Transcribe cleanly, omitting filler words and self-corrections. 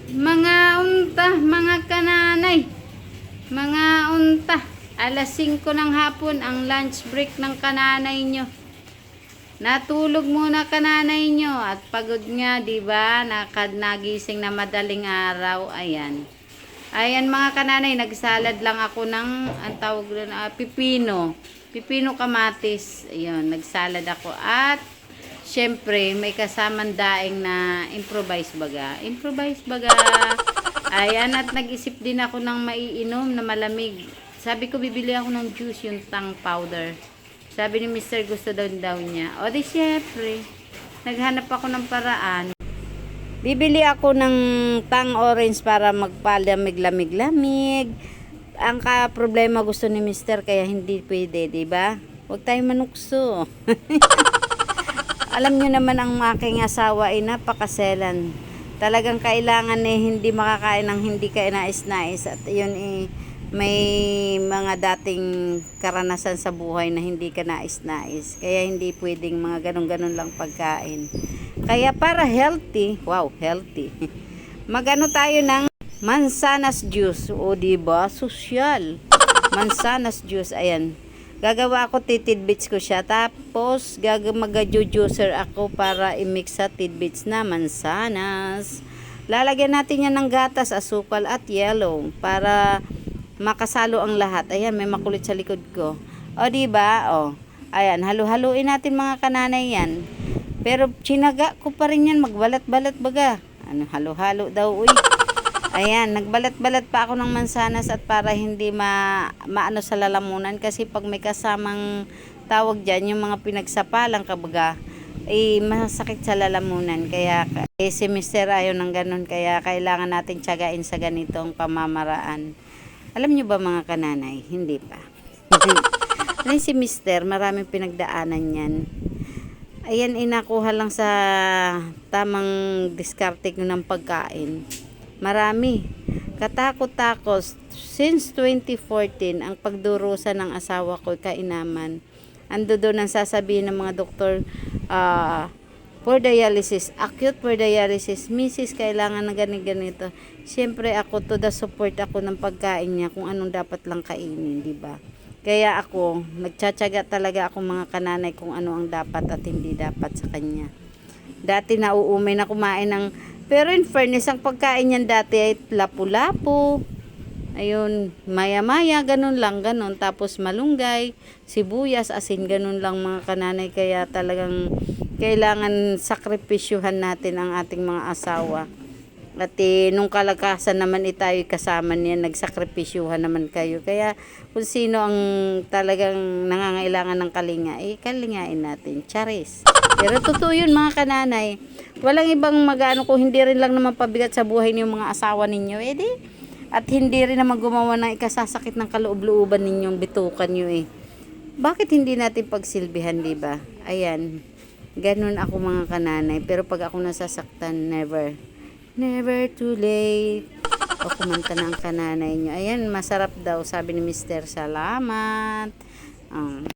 Mga unta, mga kananay, mga unta. Alas 5 ng hapon ang lunch break ng kananay nyo. Natulog muna kananay nyo at pagod nga, 'di ba? Nagising na madaling araw. Ayan. Ayan mga kananay, nagsalad lang ako ng ang tawag doon, pipino. Pipino kamatis. Ayun, nagsalad ako at syempre may kasamang daing na improvise baga. Improvise baga. Ayan, at nag-isip din ako ng maiinom na malamig. Sabi ko bibili ako ng juice, yung tang powder. Sabi ni Mr. gusto daw niya. O di syempre, naghanap ako ng paraan. Bibili ako ng tang orange para magpalamig-lamig-lamig. Ang problema gusto ni Mr. kaya hindi pwede, 'di ba? Huwag tayong manukso. Alam niyo naman ang aking asawa ay napakaselan. Talagang kailangan hindi makakain ng hindi kainais-nais at 'yun may mga dating karanasan sa buhay na hindi ka nais-nais. Kaya hindi pwedeng mga ganun-ganun lang pagkain. Kaya para healthy, wow, healthy. Magano tayo ng mansanas juice. O diba? Sosyal. Mansanas juice, ayan. Gagawa ako tidbits ko siya. Tapos, mag-juicer ako para i-mix sa tidbits na mansanas. Lalagyan natin yan ng gatas, asukal at yellow para makasalo ang lahat. Ayan, may makulit sa likod ko. O, diba? O, ayan, halu-haluin natin mga kananay yan. Pero, chinaga ko pa rin yan, magbalat-balat baga. Ano, halo-halo daw, uy. Ayan, nagbalat-balat pa ako ng mansanas at para hindi maano sa lalamunan. Kasi pag may kasamang tawag dyan, yung mga pinagsapalang kabaga, masakit sa lalamunan. Kaya, si Mr. ayaw ng ganun. Kaya, kailangan natin tiyagain sa ganitong pamamaraan. Alam nyo ba mga kananay? Hindi pa. Alam si Mr. maraming pinagdaanan yan. Ayan, inakuha lang sa tamang diskarte ng pagkain. Marami. Katakot-takot. Since 2014, ang pagdurusa ng asawa ko kainaman. Ando doon ang sasabihin ng mga doktor, for dialysis, acute for dialysis, Mrs. kailangan na ganito. Siyempre ako, to the support ako ng pagkain niya kung anong dapat lang kainin, di ba? Kaya ako, nagtsatsaga talaga ako mga kananay kung ano ang dapat at hindi dapat sa kanya. Dati nauumay na kumain ng, pero in fairness, ang pagkain niyan dati ay lapu-lapu. Ayun, maya-maya, ganun lang, ganun. Tapos malunggay, sibuyas, asin, ganun lang mga kananay. Kaya talagang kailangan sakripisyuhan natin ang ating mga asawa. At nung kalakasan naman tayo kasama niya, nagsakripisyuhan naman kayo. Kaya kung sino ang talagang nangangailangan ng kalinga, kalingain natin. Charis. Pero totoo yun mga kananay. Walang ibang magano kung hindi rin lang naman pabigat sa buhay niyo mga asawa ninyo. At hindi rin naman gumawa ng ikasasakit ng kaloob-looban ninyong bitukan nyo Bakit hindi natin pagsilbihan, diba? Ayan. Ganun ako mga kananay. Pero pag ako nasasaktan, never. Never too late. O kumanta ng kananay nyo. Ayan, masarap daw, sabi ni Mr. Salamat.